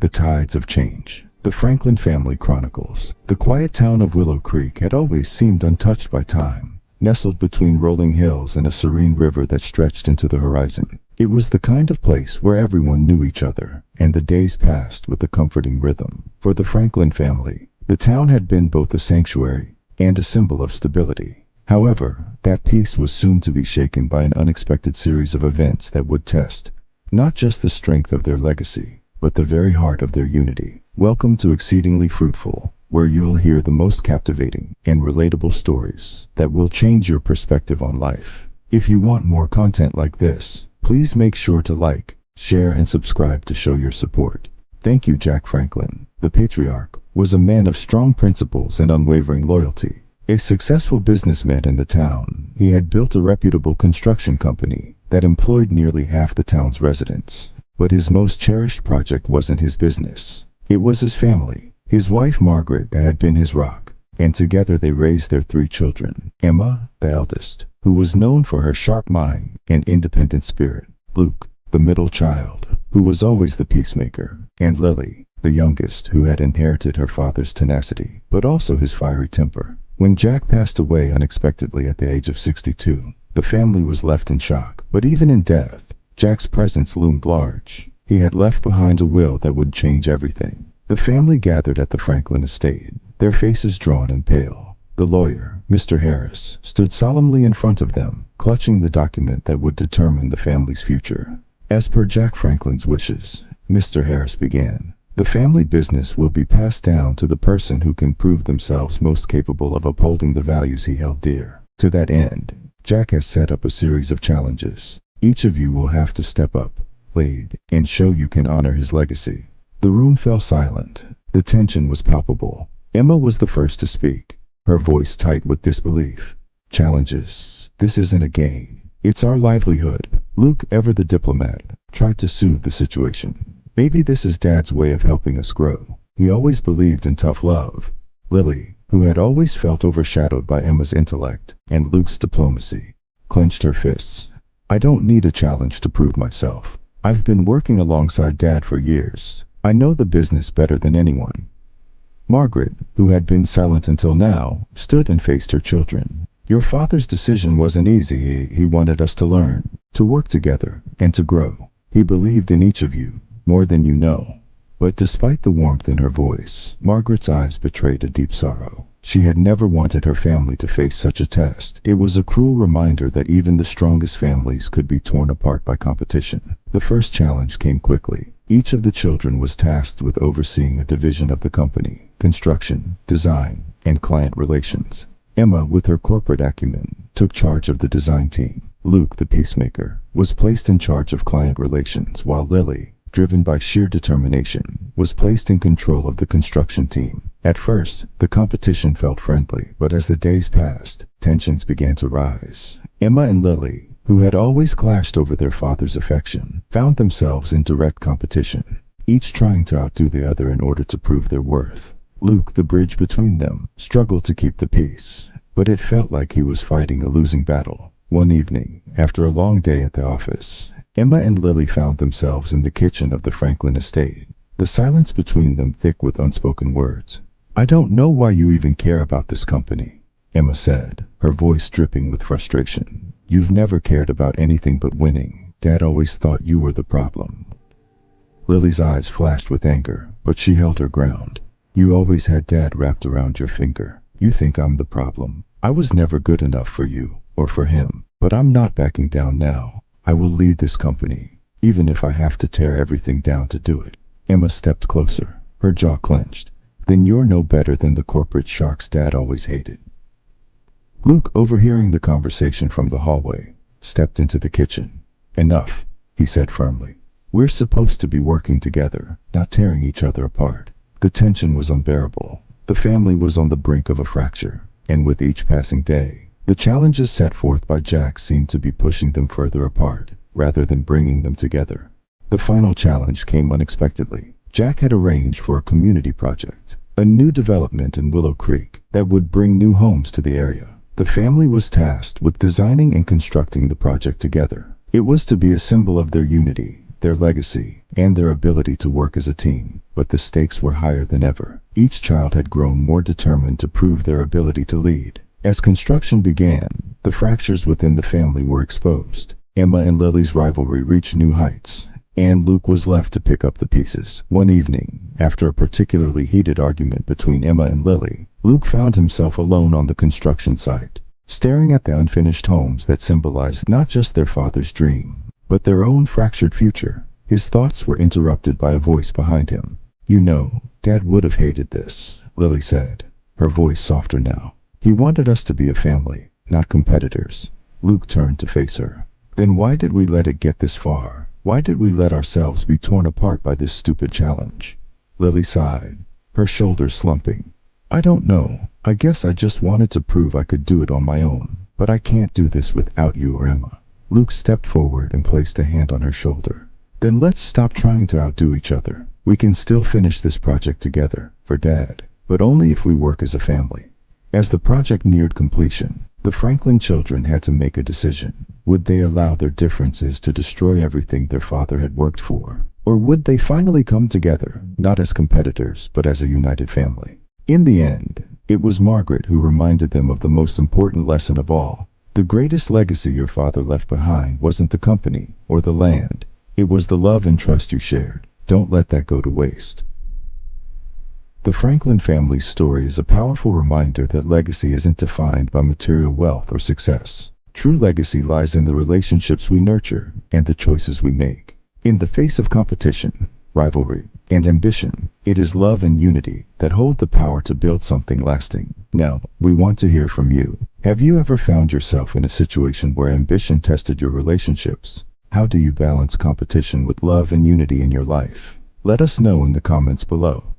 The Tides of Change. The Franklin Family Chronicles. The quiet town of Willow Creek had always seemed untouched by time. Nestled between rolling hills and a serene river that stretched into the horizon, it was the kind of place where everyone knew each other, and the days passed with a comforting rhythm. For the Franklin family, the town had been both a sanctuary and a symbol of stability. However, that peace was soon to be shaken by an unexpected series of events that would test not just the strength of their legacy, but the very heart of their unity. Welcome to Exceedingly Fruitful, where you'll hear the most captivating and relatable stories that will change your perspective on life. If you want more content like this, please make sure to like, share, and subscribe to show your support. Thank you. Jack Franklin, the patriarch, was a man of strong principles and unwavering loyalty. A successful businessman in the town, he had built a reputable construction company that employed nearly half the town's residents. But his most cherished project wasn't his business. It was his family. His wife Margaret had been his rock, and together they raised their 3 children. Emma, the eldest, who was known for her sharp mind and independent spirit. Luke, the middle child, who was always the peacemaker. And Lily, the youngest, who had inherited her father's tenacity, but also his fiery temper. When Jack passed away unexpectedly at the age of 62, the family was left in shock. But even in death, Jack's presence loomed large. He had left behind a will that would change everything. The family gathered at the Franklin estate, their faces drawn and pale. The lawyer, Mr. Harris, stood solemnly in front of them, clutching the document that would determine the family's future. As per Jack Franklin's wishes, Mr. Harris began, "The family business will be passed down to the person who can prove themselves most capable of upholding the values he held dear. To that end, Jack has set up a series of challenges. Each of you will have to step up, lead, and show you can honor his legacy." The room fell silent. The tension was palpable. Emma was the first to speak, her voice tight with disbelief. "Challenges? This isn't a game. It's our livelihood." Luke, ever the diplomat, tried to soothe the situation. "Maybe this is Dad's way of helping us grow. He always believed in tough love." Lily, who had always felt overshadowed by Emma's intellect and Luke's diplomacy, clenched her fists. "I don't need a challenge to prove myself. I've been working alongside Dad for years. I know the business better than anyone." Margaret, who had been silent until now, stood and faced her children. "Your father's decision wasn't easy. He wanted us to learn, to work together, and to grow. He believed in each of you, more than you know." But despite the warmth in her voice, Margaret's eyes betrayed a deep sorrow. She had never wanted her family to face such a test. It was a cruel reminder that even the strongest families could be torn apart by competition. The first challenge came quickly. Each of the children was tasked with overseeing a division of the company: construction, design, and client relations. Emma, with her corporate acumen, took charge of the design team. Luke, the peacemaker, was placed in charge of client relations, while Lily, driven by sheer determination, was placed in control of the construction team. At first, the competition felt friendly, but as the days passed, tensions began to rise. Emma and Lily, who had always clashed over their father's affection, found themselves in direct competition, each trying to outdo the other in order to prove their worth. Luke, the bridge between them, struggled to keep the peace, but it felt like he was fighting a losing battle. One evening, after a long day at the office, Emma and Lily found themselves in the kitchen of the Franklin estate, the silence between them thick with unspoken words. "I don't know why you even care about this company," Emma said, her voice dripping with frustration. "You've never cared about anything but winning. Dad always thought you were the problem." Lily's eyes flashed with anger, but she held her ground. "You always had Dad wrapped around your finger. You think I'm the problem. I was never good enough for you, or for him. But I'm not backing down now. I will lead this company, even if I have to tear everything down to do it." Emma stepped closer, her jaw clenched. "Then you're no better than the corporate sharks Dad always hated." Luke, overhearing the conversation from the hallway, stepped into the kitchen. "Enough," he said firmly. "We're supposed to be working together, not tearing each other apart." The tension was unbearable. The family was on the brink of a fracture, and with each passing day, the challenges set forth by Jack seemed to be pushing them further apart, rather than bringing them together. The final challenge came unexpectedly. Jack had arranged for a community project, a new development in Willow Creek that would bring new homes to the area. The family was tasked with designing and constructing the project together. It was to be a symbol of their unity, their legacy, and their ability to work as a team. But the stakes were higher than ever. Each child had grown more determined to prove their ability to lead. As construction began, the fractures within the family were exposed. Emma and Lily's rivalry reached new heights, and Luke was left to pick up the pieces. One evening, after a particularly heated argument between Emma and Lily, Luke found himself alone on the construction site, staring at the unfinished homes that symbolized not just their father's dream, but their own fractured future. His thoughts were interrupted by a voice behind him. "You know, Dad would have hated this," Lily said, her voice softer now. "He wanted us to be a family, not competitors." Luke turned to face her. "Then why did we let it get this far? Why did we let ourselves be torn apart by this stupid challenge?" Lily sighed, her shoulders slumping. "I don't know. I guess I just wanted to prove I could do it on my own. But I can't do this without you or Emma." Luke stepped forward and placed a hand on her shoulder. "Then let's stop trying to outdo each other. We can still finish this project together, for Dad, but only if we work as a family." As the project neared completion, the Franklin children had to make a decision. Would they allow their differences to destroy everything their father had worked for? Or would they finally come together, not as competitors, but as a united family? In the end, it was Margaret who reminded them of the most important lesson of all. The greatest legacy your father left behind wasn't the company or the land. It was the love and trust you shared. Don't let that go to waste. The Franklin family's story is a powerful reminder that legacy isn't defined by material wealth or success. True legacy lies in the relationships we nurture and the choices we make. In the face of competition, rivalry, and ambition, it is love and unity that hold the power to build something lasting. Now, we want to hear from you. Have you ever found yourself in a situation where ambition tested your relationships? How do you balance competition with love and unity in your life? Let us know in the comments below.